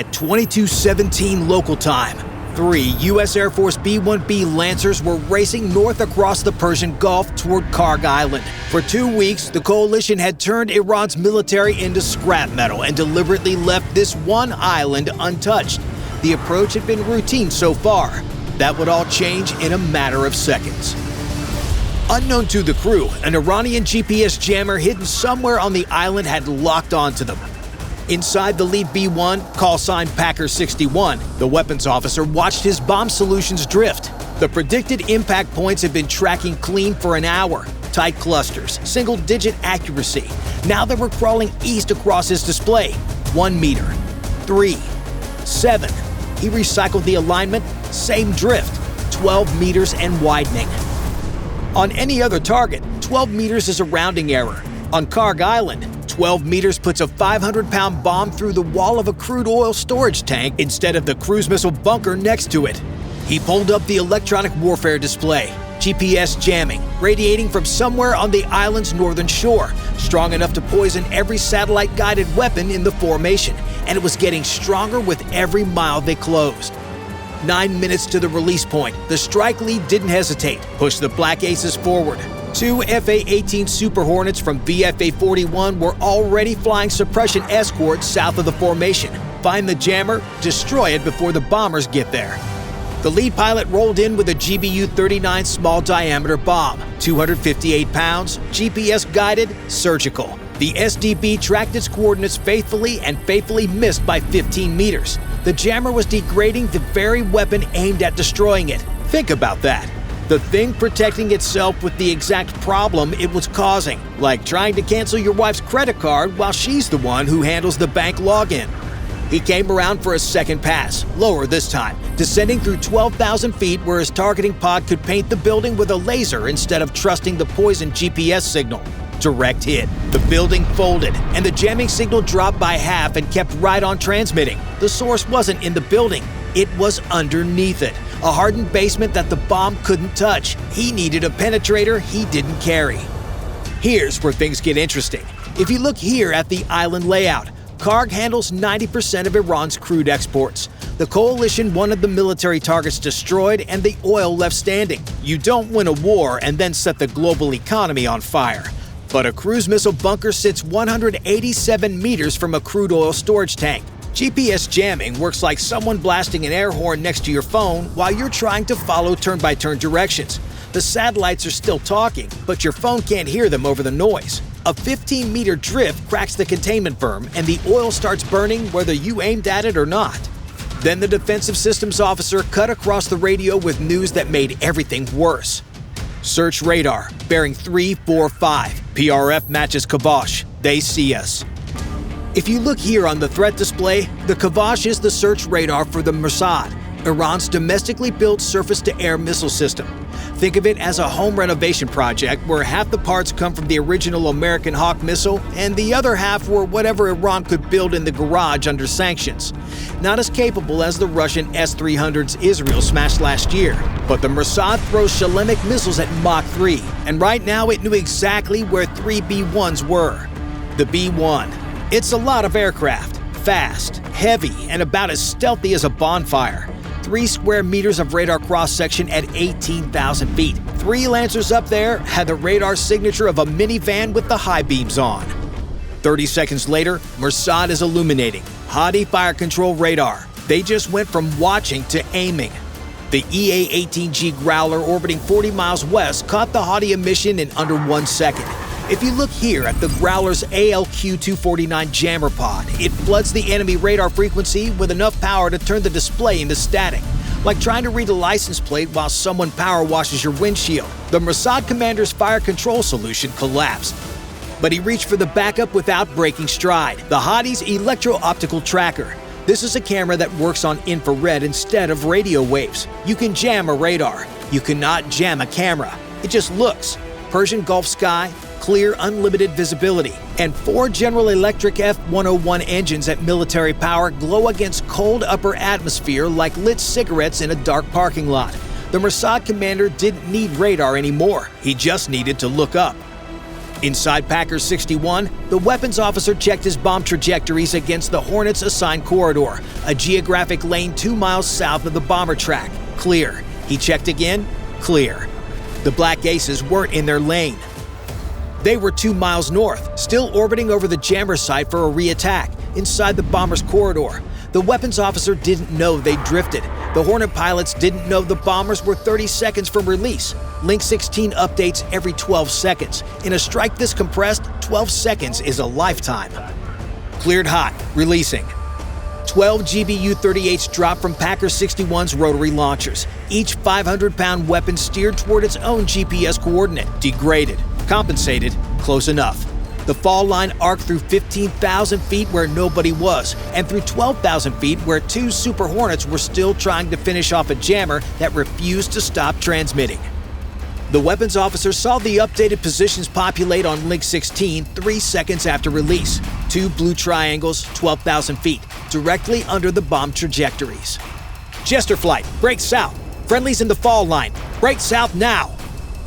At 22:17 local time, 3 U.S. Air Force B-1B Lancers were racing north across the Persian Gulf toward Kharg Island. For 2 weeks, the coalition had turned Iran's military into scrap metal and deliberately left this one island untouched. The approach had been routine so far. That would all change in a matter of seconds. Unknown to the crew, an Iranian GPS jammer hidden somewhere on the island had locked onto them. Inside the lead B-1, call sign Packer 61, the weapons officer watched his bomb solutions drift. The predicted impact points had been tracking clean for an hour. Tight clusters, single-digit accuracy. Now they were crawling east across his display. 1 meter, 3, 7. He recycled the alignment, same drift, 12 meters and widening. On any other target, 12 meters is a rounding error. On Kharg Island, 12 meters puts a 500-pound bomb through the wall of a crude oil storage tank instead of the cruise missile bunker next to it. He pulled up the electronic warfare display. GPS jamming, radiating from somewhere on the island's northern shore, strong enough to poison every satellite-guided weapon in the formation, and it was getting stronger with every mile they closed. 9 minutes to the release point, the strike lead didn't hesitate, pushed the Black Aces forward. 2 FA-18 Super Hornets from VFA-41 were already flying suppression escorts south of the formation. Find the jammer, destroy it before the bombers get there. The lead pilot rolled in with a GBU-39 small-diameter bomb, 258 pounds, GPS-guided, surgical. The SDB tracked its coordinates faithfully and faithfully missed by 15 meters. The jammer was degrading the very weapon aimed at destroying it. Think about that. The thing protecting itself with the exact problem it was causing, like trying to cancel your wife's credit card while she's the one who handles the bank login. He came around for a second pass, lower this time, descending through 12,000 feet where his targeting pod could paint the building with a laser instead of trusting the poisoned GPS signal. Direct hit. The building folded, and the jamming signal dropped by half and kept right on transmitting. The source wasn't in the building. It was underneath it. A hardened basement that the bomb couldn't touch. He needed a penetrator he didn't carry. Here's where things get interesting. If you look here at the island layout, Kharg handles 90% of Iran's crude exports. The coalition wanted the military targets destroyed and the oil left standing. You don't win a war and then set the global economy on fire. But a cruise missile bunker sits 187 meters from a crude oil storage tank. GPS jamming works like someone blasting an air horn next to your phone while you're trying to follow turn-by-turn directions. The satellites are still talking, but your phone can't hear them over the noise. A 15-meter drift cracks the containment berm, and the oil starts burning whether you aimed at it or not. Then the defensive systems officer cut across the radio with news that made everything worse. Search radar, bearing 345. PRF matches Kibosh. They see us. If you look here on the threat display, the Kibosh is the search radar for the Mersad, Iran's domestically built surface-to-air missile system. Think of it as a home renovation project where half the parts come from the original American Hawk missile and the other half were whatever Iran could build in the garage under sanctions. Not as capable as the Russian S-300s Israel smashed last year, but the Mersad throws Shalemic missiles at Mach 3, and right now it knew exactly where 3 B-1s were. The B-1. It's a lot of aircraft, fast, heavy, and about as stealthy as a bonfire. 3 square meters of radar cross-section at 18,000 feet. 3 Lancers up there had the radar signature of a minivan with the high beams on. 30 seconds later, Mersad is illuminating. Hadi fire control radar. They just went from watching to aiming. The EA-18G Growler orbiting 40 miles west caught the Hadi emission in under 1 second. If you look here at the Growler's ALQ-249 jammer pod, it floods the enemy radar frequency with enough power to turn the display into static, like trying to read a license plate while someone power washes your windshield. The Mersad commander's fire control solution collapsed, but he reached for the backup without breaking stride. The Hadi's electro-optical tracker. This is a camera that works on infrared instead of radio waves. You can jam a radar. You cannot jam a camera. It just looks. Persian Gulf sky, clear, unlimited visibility, and 4 General Electric F-101 engines at military power glow against cold upper atmosphere like lit cigarettes in a dark parking lot. The Mersad commander didn't need radar anymore. He just needed to look up. Inside Packer 61, the weapons officer checked his bomb trajectories against the Hornets' assigned corridor. a geographic lane 2 miles south of the bomber track. Clear. He checked again. Clear. The Black Aces weren't in their lane. They were 2 miles north, still orbiting over the jammer site for a re-attack, inside the bomber's corridor. The weapons officer didn't know they drifted. The Hornet pilots didn't know the bombers were 30 seconds from release. Link 16 updates every 12 seconds. In a strike this compressed, 12 seconds is a lifetime. Cleared hot, releasing. 12 GBU-38s dropped from Packer 61's rotary launchers. Each 500-pound weapon steered toward its own GPS coordinate. Degraded. Compensated. Close enough. The fall line arced through 15,000 feet where nobody was, and through 12,000 feet where 2 Super Hornets were still trying to finish off a jammer that refused to stop transmitting. The weapons officer saw the updated positions populate on Link 16 3 seconds after release. 2 blue triangles, 12,000 feet, directly under the bomb trajectories. Jester flight, break south. Friendlies in the fall line, break south now.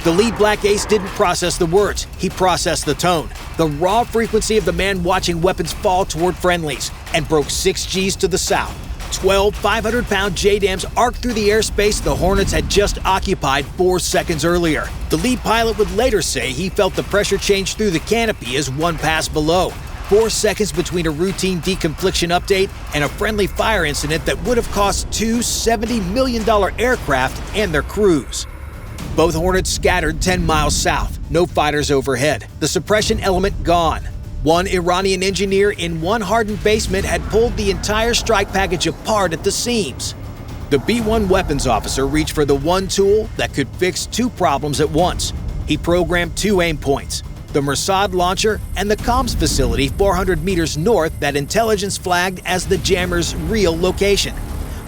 The lead Black Ace didn't process the words, he processed the tone. The raw frequency of the man watching weapons fall toward friendlies, and broke 6 Gs to the south. 12 500-pound JDAMs arced through the airspace the Hornets had just occupied 4 seconds earlier. The lead pilot would later say he felt the pressure change through the canopy as one passed below. 4 seconds between a routine deconfliction update and a friendly fire incident that would have cost 2 $70 million aircraft and their crews. Both Hornets scattered 10 miles south, no fighters overhead. The suppression element gone. One Iranian engineer in one hardened basement had pulled the entire strike package apart at the seams. The B-1 weapons officer reached for the one tool that could fix 2 problems at once. He programmed 2 aim points, the Mersad launcher and the comms facility 400 meters north that intelligence flagged as the jammer's real location.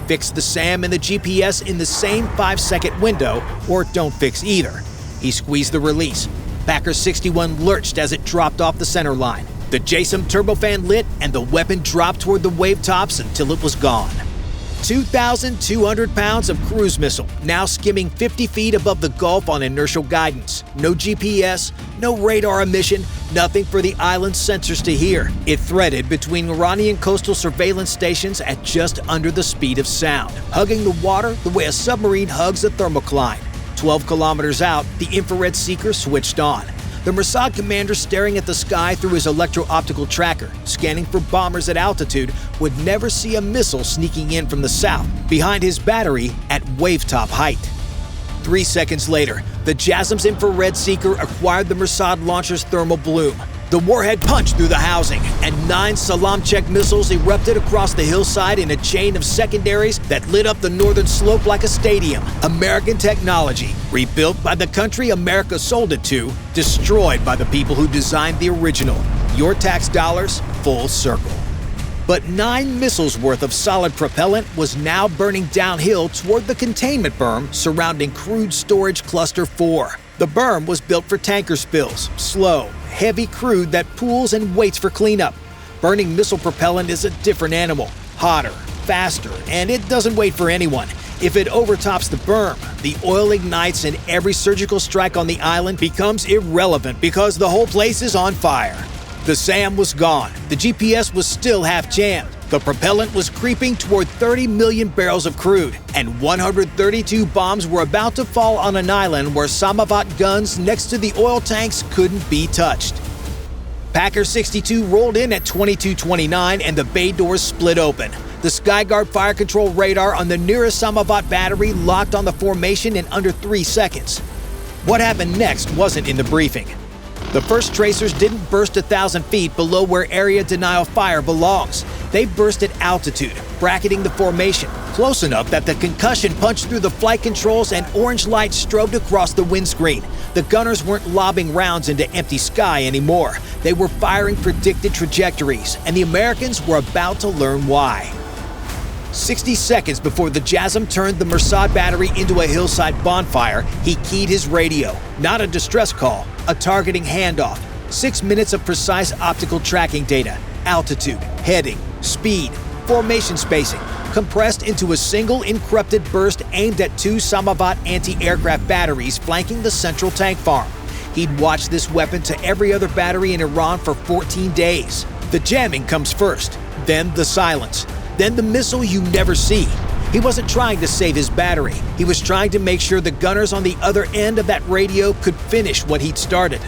Fix the SAM and the GPS in the same 5-second window, or don't fix either. He squeezed the release. Packer 61 lurched as it dropped off the center line. The JASSM turbofan lit and the weapon dropped toward the wave tops until it was gone. 2,200 pounds of cruise missile, now skimming 50 feet above the Gulf on inertial guidance. No GPS, no radar emission, nothing for the island's sensors to hear. It threaded between Iranian coastal surveillance stations at just under the speed of sound, hugging the water the way a submarine hugs a thermocline. 12 kilometers out, the infrared seeker switched on. The Mersad commander, staring at the sky through his electro-optical tracker, scanning for bombers at altitude, would never see a missile sneaking in from the south, behind his battery at wavetop height. 3 seconds later, the JASSM's infrared seeker acquired the Mersad launcher's thermal bloom. The warhead punched through the housing, and 9 Salam-check missiles erupted across the hillside in a chain of secondaries that lit up the northern slope like a stadium. American technology, rebuilt by the country America sold it to, destroyed by the people who designed the original. Your tax dollars, full circle. But 9 missiles worth of solid propellant was now burning downhill toward the containment berm surrounding crude storage cluster 4. The berm was built for tanker spills, slow, heavy crude that pools and waits for cleanup. Burning missile propellant is a different animal, hotter, faster, and it doesn't wait for anyone. If it overtops the berm, the oil ignites and every surgical strike on the island becomes irrelevant because the whole place is on fire. The SAM was gone. The GPS was still half jammed. The propellant was creeping toward 30 million barrels of crude, and 132 bombs were about to fall on an island where Samavat guns next to the oil tanks couldn't be touched. Packer 62 rolled in at 22:29 and the bay doors split open. The Skyguard fire control radar on the nearest Samavat battery locked on the formation in under 3 seconds. What happened next wasn't in the briefing. The first tracers didn't burst 1,000 feet below where area denial fire belongs. They burst at altitude, bracketing the formation, close enough that the concussion punched through the flight controls and orange light strobed across the windscreen. The gunners weren't lobbing rounds into empty sky anymore. They were firing predicted trajectories, and the Americans were about to learn why. 60 seconds before the JASSM turned the Mersad battery into a hillside bonfire, he keyed his radio. Not a distress call, a targeting handoff. 6 minutes of precise optical tracking data, altitude, heading, speed, formation spacing, compressed into a single encrypted burst aimed at 2 Samavat anti-aircraft batteries flanking the central tank farm. He'd watched this weapon to every other battery in Iran for 14 days. The jamming comes first, then the silence. Then the missile you never see. He wasn't trying to save his battery. He was trying to make sure the gunners on the other end of that radio could finish what he'd started.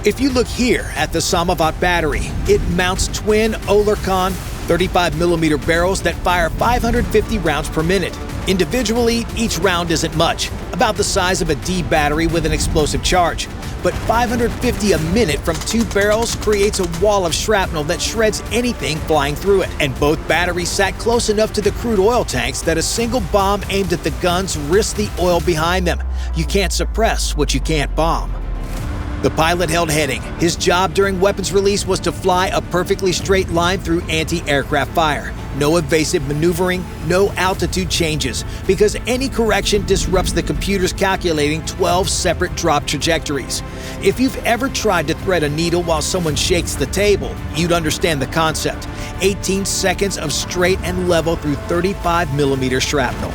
If you look here at the Samovat battery, it mounts twin Olercon 35mm barrels that fire 550 rounds per minute. Individually, each round isn't much, about the size of a D battery with an explosive charge. But 550 a minute from two barrels creates a wall of shrapnel that shreds anything flying through it. And both batteries sat close enough to the crude oil tanks that a single bomb aimed at the guns risked the oil behind them. You can't suppress what you can't bomb. The pilot held heading. His job during weapons release was to fly a perfectly straight line through anti-aircraft fire. No evasive maneuvering, no altitude changes, because any correction disrupts the computers calculating 12 separate drop trajectories. If you've ever tried to thread a needle while someone shakes the table, you'd understand the concept. 18 seconds of straight and level through 35mm shrapnel.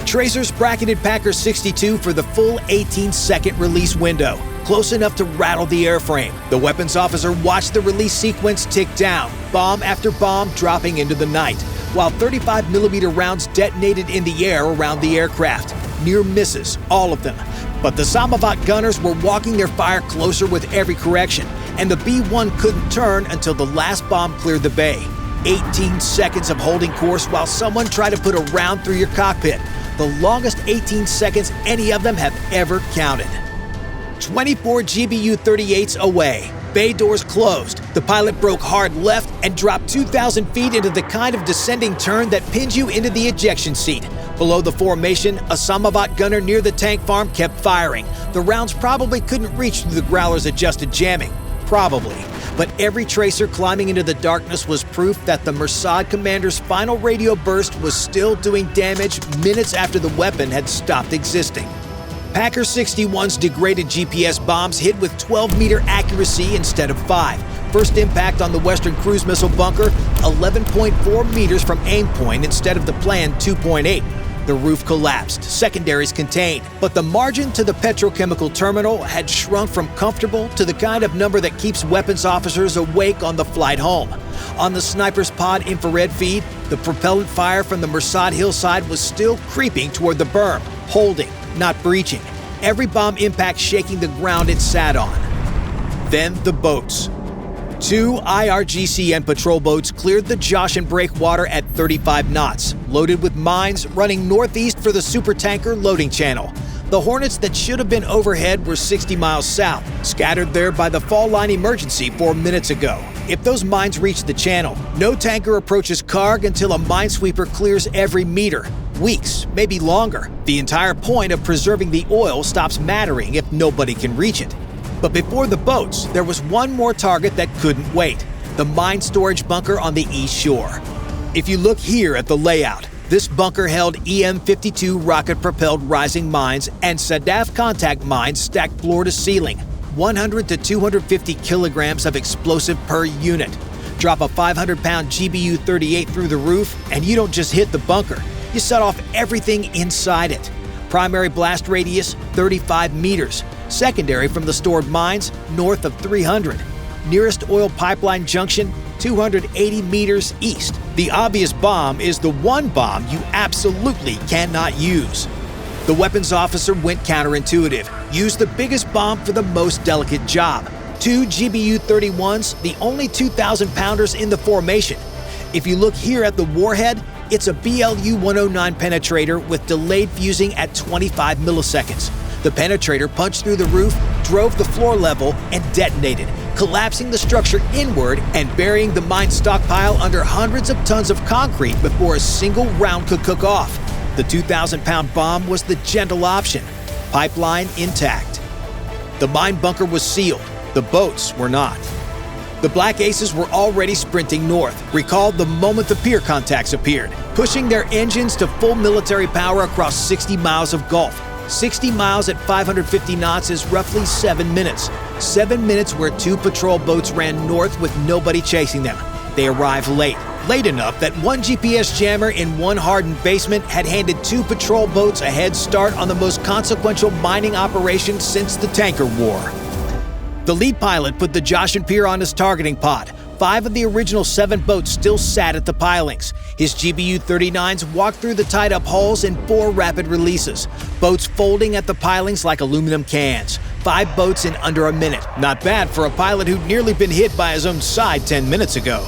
Tracers bracketed Packer 62 for the full 18-second release window, close enough to rattle the airframe. The weapons officer watched the release sequence tick down, bomb after bomb dropping into the night, while 35mm rounds detonated in the air around the aircraft. Near misses, all of them. But the Samovat gunners were walking their fire closer with every correction, and the B-1 couldn't turn until the last bomb cleared the bay. 18 seconds of holding course while someone tried to put a round through your cockpit. The longest 18 seconds any of them have ever counted. 24 GBU-38s away. Bay doors closed. The pilot broke hard left and dropped 2,000 feet into the kind of descending turn that pins you into the ejection seat. Below the formation, a Samovat gunner near the tank farm kept firing. The rounds probably couldn't reach through the Growler's adjusted jamming. Probably. But every tracer climbing into the darkness was proof that the Mersad commander's final radio burst was still doing damage minutes after the weapon had stopped existing. Packer 61's degraded GPS bombs hit with 12-meter accuracy instead of 5. First impact on the Western cruise missile bunker, 11.4 meters from aim point instead of the planned 2.8. The roof collapsed, secondaries contained, but the margin to the petrochemical terminal had shrunk from comfortable to the kind of number that keeps weapons officers awake on the flight home. On the sniper's pod infrared feed, the propellant fire from the Mersad hillside was still creeping toward the berm, holding, not breaching. Every bomb impact shaking the ground it sat on. Then the boats. 2 IRGC and patrol boats cleared the JASSM breakwater at 35 knots, loaded with mines running northeast for the supertanker loading channel. The Hornets that should have been overhead were 60 miles south, scattered there by the fall line emergency 4 minutes ago. If those mines reach the channel, no tanker approaches Kharg until a minesweeper clears every meter. Weeks, maybe longer. The entire point of preserving the oil stops mattering if nobody can reach it. But before the boats, there was one more target that couldn't wait: the mine storage bunker on the east shore. If you look here at the layout, this bunker held EM-52 rocket-propelled rising mines and SADAF contact mines stacked floor to ceiling, 100 to 250 kilograms of explosive per unit. Drop a 500-pound GBU-38 through the roof, and you don't just hit the bunker, you set off everything inside it. Primary blast radius, 35 meters. Secondary from the stored mines, north of 300. Nearest oil pipeline junction, 280 meters east. The obvious bomb is the one bomb you absolutely cannot use. The weapons officer went counterintuitive. Used the biggest bomb for the most delicate job. 2 GBU-31s, the only 2,000-pounders in the formation. If you look here at the warhead, it's a BLU-109 penetrator with delayed fusing at 25 milliseconds. The penetrator punched through the roof, drove the floor level, and detonated, collapsing the structure inward and burying the mine stockpile under hundreds of tons of concrete before a single round could cook off. The 2,000-pound bomb was the gentle option. Pipeline intact. The mine bunker was sealed. The boats were not. The Black Aces were already sprinting north, recalled the moment the pier contacts appeared, pushing their engines to full military power across 60 miles of Gulf. 60 miles at 550 knots is roughly 7 minutes. 7 minutes where 2 patrol boats ran north with nobody chasing them. They arrived late. Late enough that one GPS jammer in one hardened basement had handed 2 patrol boats a head start on the most consequential mining operation since the tanker war. The lead pilot put the JASSM pier on his targeting pod, 5 of the original 7 boats still sat at the pilings. His GBU-39s walked through the tied-up hulls in 4 rapid releases, boats folding at the pilings like aluminum cans. 5 boats in under a minute. Not bad for a pilot who'd nearly been hit by his own side 10 minutes ago.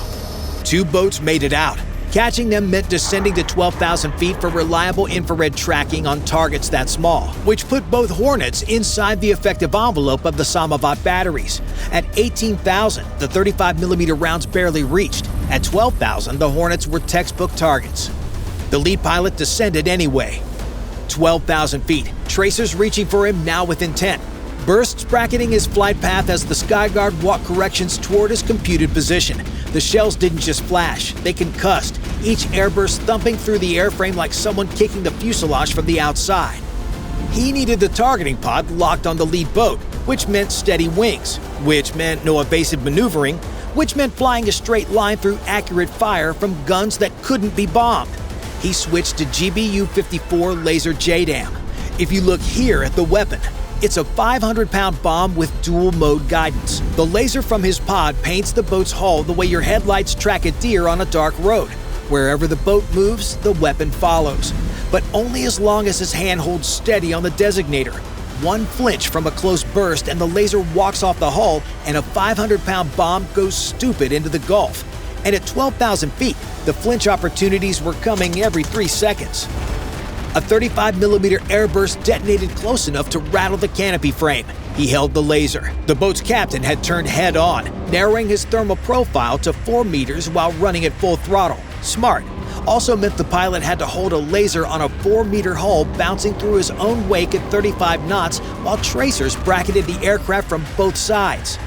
2 boats made it out. Catching them meant descending to 12,000 feet for reliable infrared tracking on targets that small, which put both Hornets inside the effective envelope of the Samavat batteries. At 18,000, the 35mm rounds barely reached. At 12,000, the Hornets were textbook targets. The lead pilot descended anyway. 12,000 feet, tracers reaching for him now with intent. Bursts bracketing his flight path as the Skyguard walked corrections toward his computed position. The shells didn't just flash, they concussed, each airburst thumping through the airframe like someone kicking the fuselage from the outside. He needed the targeting pod locked on the lead boat, which meant steady wings, which meant no evasive maneuvering, which meant flying a straight line through accurate fire from guns that couldn't be bombed. He switched to GBU-54 laser JDAM. If you look here at the weapon, it's a 500-pound bomb with dual-mode guidance. The laser from his pod paints the boat's hull the way your headlights track a deer on a dark road. Wherever the boat moves, the weapon follows. But only as long as his hand holds steady on the designator. One flinch from a close burst and the laser walks off the hull and a 500-pound bomb goes stupid into the Gulf. And at 12,000 feet, the flinch opportunities were coming every 3 seconds. A 35mm airburst detonated close enough to rattle the canopy frame. He held the laser. The boat's captain had turned head-on, narrowing his thermal profile to 4 meters while running at full throttle. Smart. Also meant the pilot had to hold a laser on a 4-meter hull bouncing through his own wake at 35 knots while tracers bracketed the aircraft from both sides.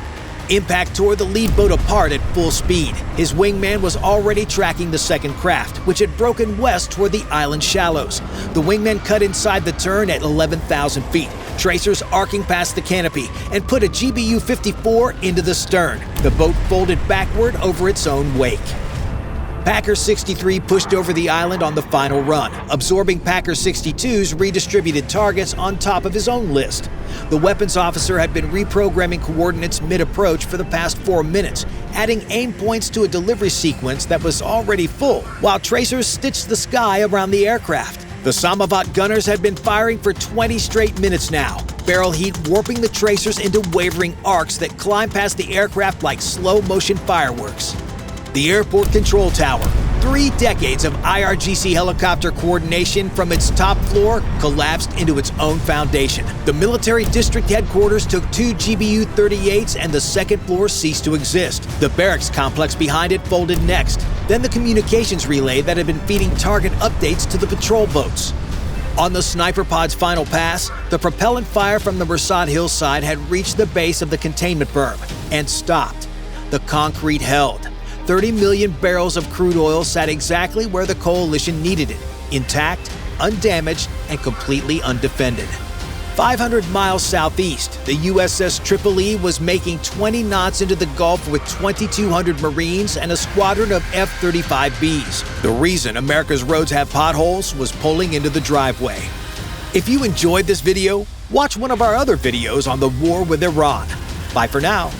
Impact tore the lead boat apart at full speed. His wingman was already tracking the second craft, which had broken west toward the island shallows. The wingman cut inside the turn at 11,000 feet, tracers arcing past the canopy, and put a GBU-54 into the stern. The boat folded backward over its own wake. Packer 63 pushed over the island on the final run, absorbing Packer 62's redistributed targets on top of his own list. The weapons officer had been reprogramming coordinates mid-approach for the past 4 minutes, adding aim points to a delivery sequence that was already full, while tracers stitched the sky around the aircraft. The Samavat gunners had been firing for 20 straight minutes now, barrel heat warping the tracers into wavering arcs that climb past the aircraft like slow-motion fireworks. The airport control tower, 3 decades of IRGC helicopter coordination from its top floor, collapsed into its own foundation. The military district headquarters took 2 GBU-38s and the second floor ceased to exist. The barracks complex behind it folded next. Then the communications relay that had been feeding target updates to the patrol boats. On the sniper pod's final pass, the propellant fire from the Mersad hillside had reached the base of the containment berm and stopped. The concrete held. 30 million barrels of crude oil sat exactly where the coalition needed it, intact, undamaged, and completely undefended. 500 miles southeast, the USS Tripoli was making 20 knots into the Gulf with 2,200 Marines and a squadron of F-35Bs. The reason America's roads have potholes was pulling into the driveway. If you enjoyed this video, watch one of our other videos on the war with Iran. Bye for now.